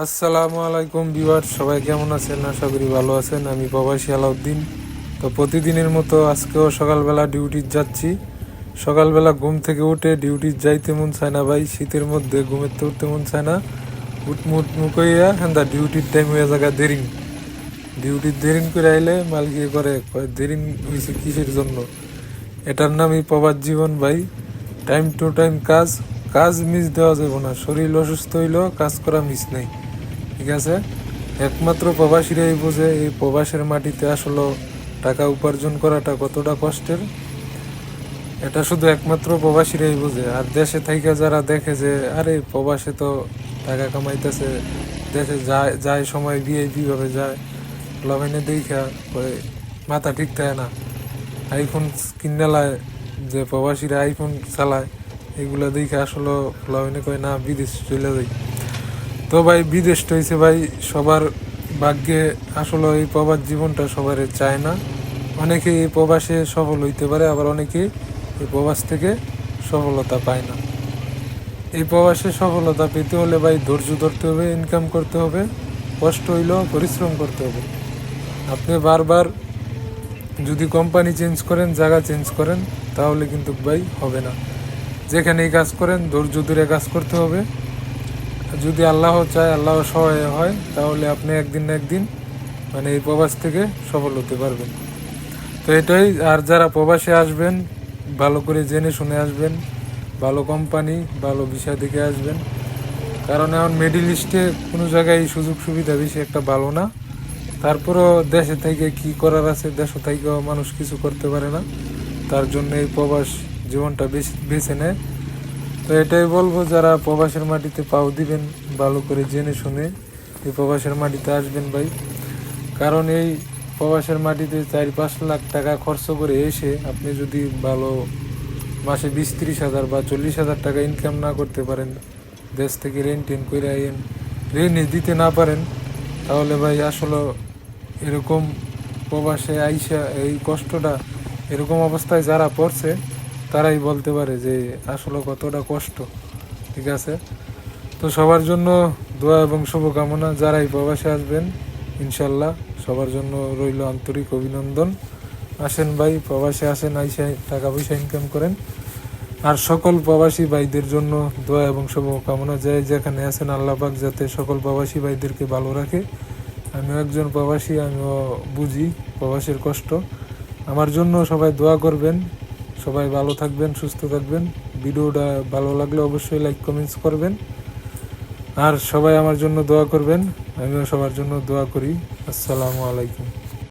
আসসালামু আলাইকুম ভিউয়ার, সবাই কেমন আছেন? আশা করি ভালো আছেন। আমি প্রবাসী আলাউদ্দিন। তো প্রতিদিনের মতো আজকেও সকালবেলা ডিউটি যাচ্ছি। সকালবেলা ঘুম থেকে উঠে ডিউটি যাইতে মন চায় না ভাই। শীতের মধ্যে ঘুমের তো উঠতে মন চায় না। উঠমুট মুকইয়া হ্যাঁ ডিউটির টাইম হয়ে জায়গা দেরিং। ডিউটির দেরিং করে আইলে মালিকে করে কয় দেরিং হয়েছে কিসের জন্য। এটার নামই প্রবাস জীবন ভাই। টাইম টু টাইম কাজ, কাজ মিস দেওয়া যাবে না। শরীর অসুস্থ হইলেও কাজ করা মিস নেই, ঠিক আছে? একমাত্র প্রবাসীরাই বোঝে এই প্রবাসের মাটিতে আসলে টাকা উপার্জন করাটা কতটা কষ্টের। এটা শুধু একমাত্র প্রবাসীরাই বোঝে। আর দেশে থাইকা যারা দেখে যে আরে প্রবাসে তো টাকা কামাইতেছে, দেশে যায় যায় সময় ভিআইপি ভাবে যায়, লভেনে দেখা মাথা ঠিক থাকে না। আইফোন কিনালায় যে প্রবাসীরা আইফোন চালায়, এগুলো দেখে আসলে লভেনে কয় না বিদেশ চলে যায়। তো ভাই বিদেশ হয়েছে ভাই সবার ভাগ্যে। আসলে এই প্রবাস জীবনটা সবার চায় না। অনেকে এই প্রবাসে সফল হইতে পারে, আবার অনেকে এই প্রবাস থেকে সফলতা পায় না। এই প্রবাসে সফলতা পেতে হলে ভাই ধৈর্য ধরতে হবে, ইনকাম করতে হবে, কষ্ট হইলেও পরিশ্রম করতে হবে। আপনি বারবার যদি কোম্পানি চেঞ্জ করেন, জায়গা চেঞ্জ করেন, তাহলে কিন্তু ভাই হবে না। যেখানেই কাজ করেন ধৈর্য ধরে কাজ করতে হবে। যদি আল্লাহ চায়, আল্লাহ সহায় হয়, তাহলে আপনি একদিন না একদিন মানে এই প্রবাস থেকে সফল হতে পারবেন। তো এটাই। আর যারা প্রবাসে আসবেন ভালো করে জেনে শুনে আসবেন, ভালো কোম্পানি ভালো বিষয় দেখে আসবেন। কারণ এখন মিডিল ইস্টে কোনো জায়গায় সুযোগ সুবিধা বেশি একটা ভালো না। তারপরও দেশে থেকে কি করার আছে, দেশে থেকেও মানুষ কিছু করতে পারে না। তার জন্য এই প্রবাস জীবনটা বেছে নেয়। তো এটাই বলবো, যারা প্রবাসের মাটিতে পাও দিবেন ভালো করে জেনে শুনে এই প্রবাসের মাটিতে আসবেন ভাই। কারণ এই প্রবাসের মাটিতে 4-5 লাখ টাকা খরচ করে এসে আপনি যদি ভালো মাসে 20-30 হাজার বা 40 হাজার টাকা ইনকাম না করতে পারেন, দেশ থেকে রেন্ট টেন করে আইন, রেন্ট দিতে না পারেন, তাহলে ভাই আসলে এরকম প্রবাসে আইসা এই কষ্টটা, এরকম অবস্থায় যারা পড়ছে তারাই বলতে পারে যে আসলে কতটা কষ্ট, ঠিক আছে? তো সবার জন্য দোয়া এবং শুভকামনা। যারাই প্রবাসে আসবেন ইনশাল্লাহ সবার জন্য রইল আন্তরিক অভিনন্দন। আসেন ভাই, প্রবাসে আসেন, আইসা টাকা পয়সা ইনকাম করেন। আর সকল প্রবাসী ভাইদের জন্য দোয়া এবং শুভকামনা। যেখানে আছেন আল্লাহ পাক যাতে সকল প্রবাসী ভাইদেরকে ভালো রাখে। আমিও একজন প্রবাসী, আমিও বুঝি প্রবাসের কষ্ট। আমার জন্য সবাই দোয়া করবেন। সবাই ভালো থাকবেন, সুস্থ থাকবেন। ভিডিওটা ভালো লাগলে অবশ্যই লাইক কমেন্টস করবেন। আর সবাই আমার জন্য দোয়া করবেন, আমিও সবার জন্য দোয়া করি। আসসালামু আলাইকুম।